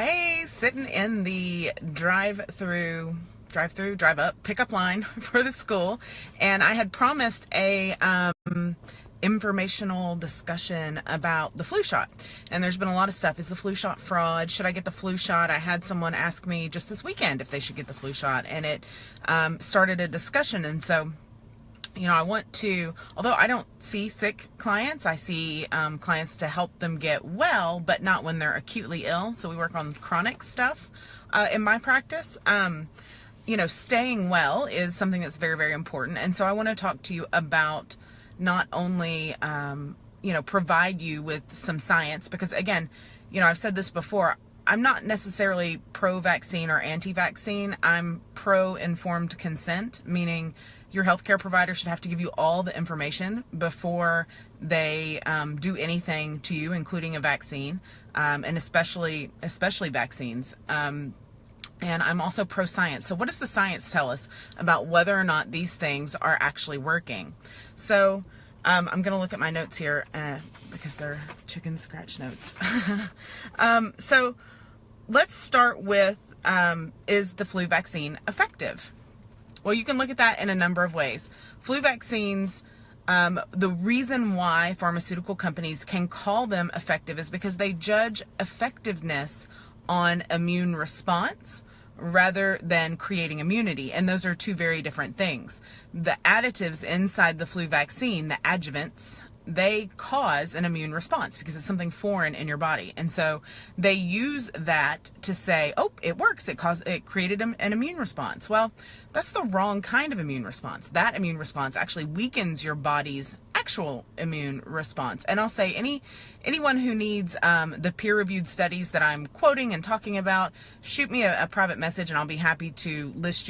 Hey, sitting in the drive up pickup line for the school, and I had promised a informational discussion about the flu shot. And there's been a lot of stuff. Is the flu shot fraud? Should I get the flu shot? I had someone ask me just this weekend if they should get the flu shot, and it started a discussion. And so, I want to, although I don't see sick clients, I see clients to help them get well, but not when they're acutely ill. So we work on chronic stuff in my practice. Staying well is something that's very, very important. And so I want to talk to you about not only, provide you with some science, because again, I've said this before, I'm not necessarily pro-vaccine or anti-vaccine. I'm pro-informed consent, meaning your healthcare provider should have to give you all the information before they do anything to you, including a vaccine, and especially vaccines. And I'm also pro-science. So what does the science tell us about whether or not these things are actually working? So I'm going to look at my notes here because they're chicken scratch notes. So let's start with, is the flu vaccine effective? Well, you can look at that in a number of ways. Flu vaccines, the reason why pharmaceutical companies can call them effective is because they judge effectiveness on immune response rather than creating immunity. And those are two very different things. The additives inside the flu vaccine, the adjuvants, they cause an immune response because it's something foreign in your body. And so they use that to say, oh, it works. It created an immune response. Well, that's the wrong kind of immune response. That immune response actually weakens your body's actual immune response. And I'll say anyone who needs the peer-reviewed studies that I'm quoting and talking about, shoot me a private message and I'll be happy to list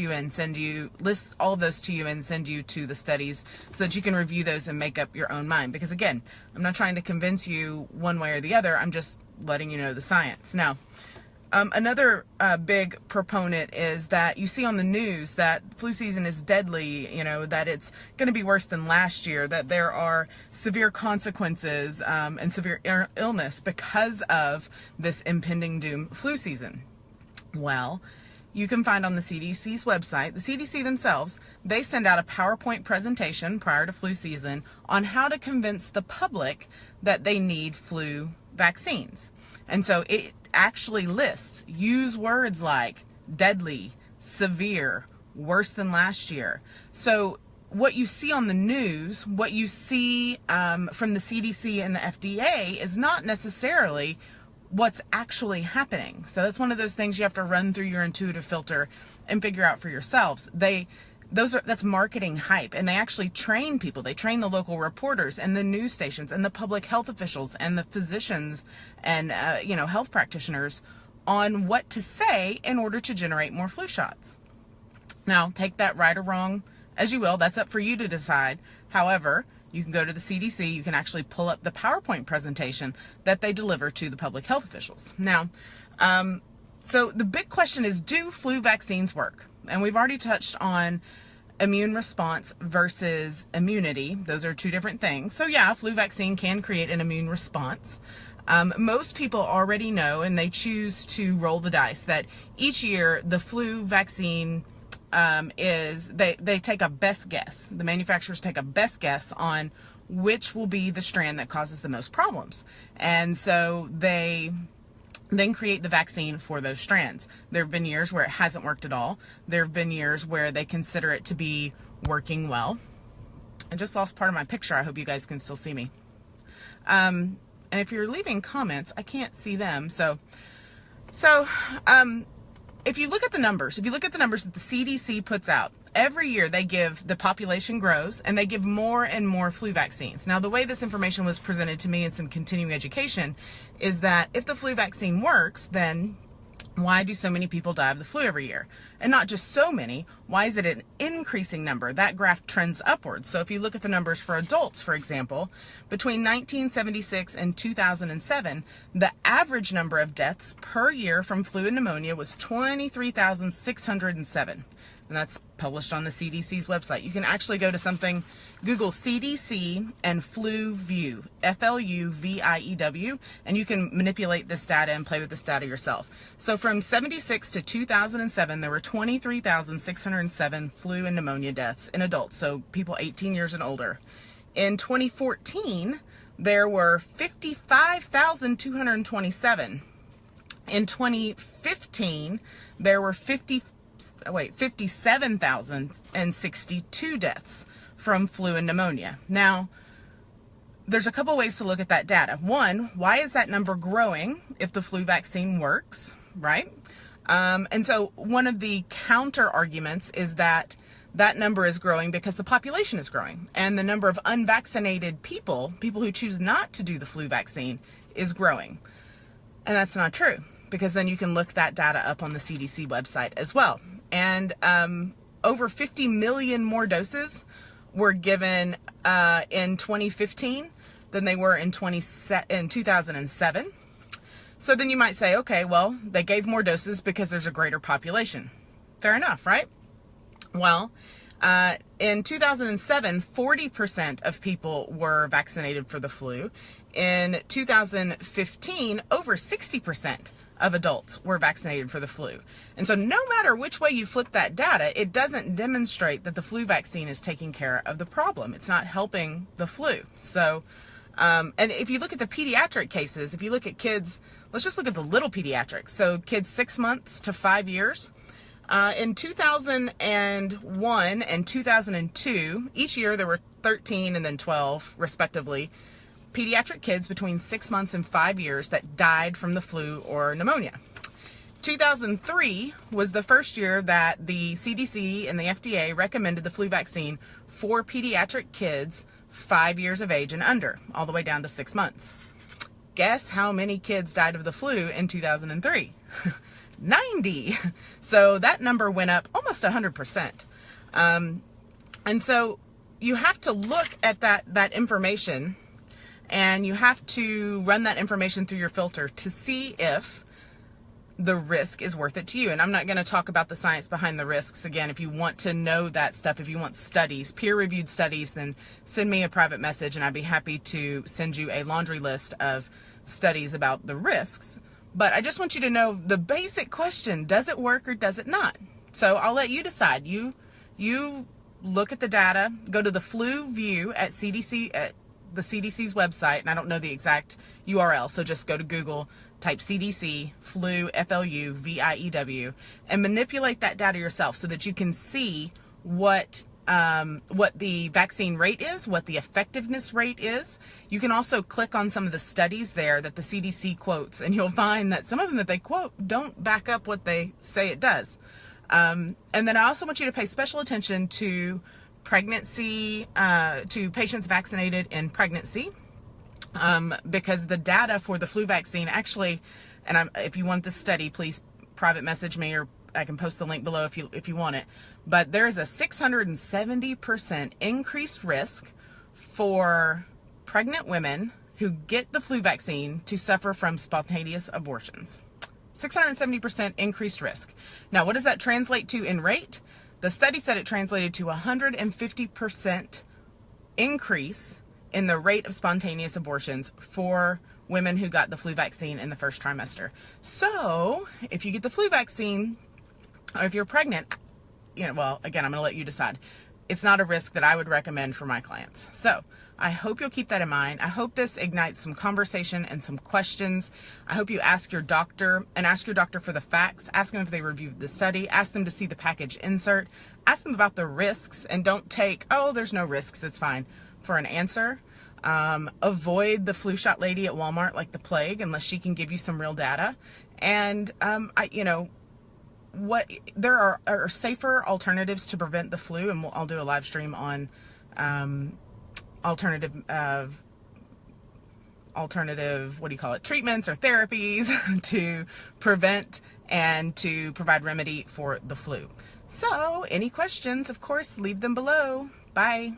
all of those to you and send you to the studies so that you can review those and make up your own mind. Because again, I'm not trying to convince you one way or the other. I'm just letting you know the science. Now, another big proponent is that you see on the news that flu season is deadly, that it's going to be worse than last year, that there are severe consequences and severe illness because of this impending doom flu season. Well, you can find on the CDC's website, the CDC themselves, they send out a PowerPoint presentation prior to flu season on how to convince the public that they need flu vaccines. And so it actually use words like deadly, severe, worse than last year. So what you see on the news, what you see from the CDC and the FDA is not necessarily what's actually happening. So that's one of those things you have to run through your intuitive filter and figure out for yourselves. That's marketing hype, and they actually train people. They train the local reporters and the news stations and the public health officials and the physicians and health practitioners on what to say in order to generate more flu shots. Now, take that right or wrong as you will. That's up for you to decide. However, you can go to the CDC. You can actually pull up the PowerPoint presentation that they deliver to the public health officials. Now, so the big question is, do flu vaccines work? And we've already touched on immune response versus immunity. Those are two different things. So yeah, flu vaccine can create an immune response. Most people already know, and they choose to roll the dice, that each year the flu vaccine they take a best guess. The manufacturers take a best guess on which will be the strand that causes the most problems. And so they then create the vaccine for those strands. There have been years where it hasn't worked at all. There have been years where they consider it to be working well. I just lost part of my picture. I hope you guys can still see me. And if you're leaving comments, I can't see them. So if you look at the numbers, that the CDC puts out, every year the population grows and they give more and more flu vaccines. Now, the way this information was presented to me in some continuing education is that if the flu vaccine works, then why do so many people die of the flu every year? And not just so many, why is it an increasing number? That graph trends upwards. So if you look at the numbers for adults, for example, between 1976 and 2007, the average number of deaths per year from flu and pneumonia was 23,607. and that's published on the CDC's website. You can actually go to something, Google CDC and FluView, FLUVIEW, and you can manipulate this data and play with this data yourself. So from 76 to 2007, there were 23,607 flu and pneumonia deaths in adults, so people 18 years and older. In 2014, there were 55,227. In 2015, there were 57,062 deaths from flu and pneumonia. Now, there's a couple ways to look at that data. One, why is that number growing if the flu vaccine works, right? And so one of the counter arguments is that that number is growing because the population is growing, and the number of unvaccinated people who choose not to do the flu vaccine, is growing. And that's not true, because then you can look that data up on the CDC website as well. And over 50 million more doses were given in 2015 than they were in 2007. So then you might say, okay, well, they gave more doses because there's a greater population. Fair enough, right? Well, in 2007, 40% of people were vaccinated for the flu. In 2015, over 60% of adults were vaccinated for the flu. And so no matter which way you flip that data, it doesn't demonstrate that the flu vaccine is taking care of the problem. It's not helping the flu. So, and if you look at the pediatric cases, if you look at kids, let's just look at the little pediatrics. So kids 6 months to 5 years. In 2001 and 2002, each year there were 13 and then 12, respectively, pediatric kids between 6 months and 5 years that died from the flu or pneumonia. 2003 was the first year that the CDC and the FDA recommended the flu vaccine for pediatric kids 5 years of age and under, all the way down to 6 months. Guess how many kids died of the flu in 2003? 90. So that number went up almost 100%. And so you have to look at that information, and you have to run that information through your filter to see if the risk is worth it to you. And I'm not going to talk about the science behind the risks. Again, if you want to know that stuff, if you want studies, peer-reviewed studies, then send me a private message and I'd be happy to send you a laundry list of studies about the risks. But I just want you to know the basic question: does it work or does it not? So I'll let you decide. You look at the data, go to the FluView at CDC, at the CDC's website, and I don't know the exact URL, so just go to Google, type CDC, flu, FLUVIEW, and manipulate that data yourself so that you can see what the vaccine rate is, what the effectiveness rate is. You can also click on some of the studies there that the CDC quotes, and you'll find that some of them that they quote don't back up what they say it does. And then I also want you to pay special attention to pregnancy, to patients vaccinated in pregnancy, because the data for the flu vaccine actually, and if you want this study, please private message me, or I can post the link below if you want it. But there is a 670% increased risk for pregnant women who get the flu vaccine to suffer from spontaneous abortions. 670% increased risk. Now, what does that translate to in rate? The study said it translated to 150% increase in the rate of spontaneous abortions for women who got the flu vaccine in the first trimester. So, if you get the flu vaccine, or if you're pregnant, well, again, I'm going to let you decide. It's not a risk that I would recommend for my clients. So I hope you'll keep that in mind. I hope this ignites some conversation and some questions. I hope you ask your doctor, and ask your doctor for the facts. Ask them if they reviewed the study. Ask them to see the package insert. Ask them about the risks, and don't take, oh, there's no risks, it's fine, for an answer. Avoid the flu shot lady at Walmart like the plague unless she can give you some real data. And there are safer alternatives to prevent the flu, and I'll do a live stream on alternative treatments or therapies to prevent and to provide remedy for the flu. So any questions, of course, leave them below. Bye.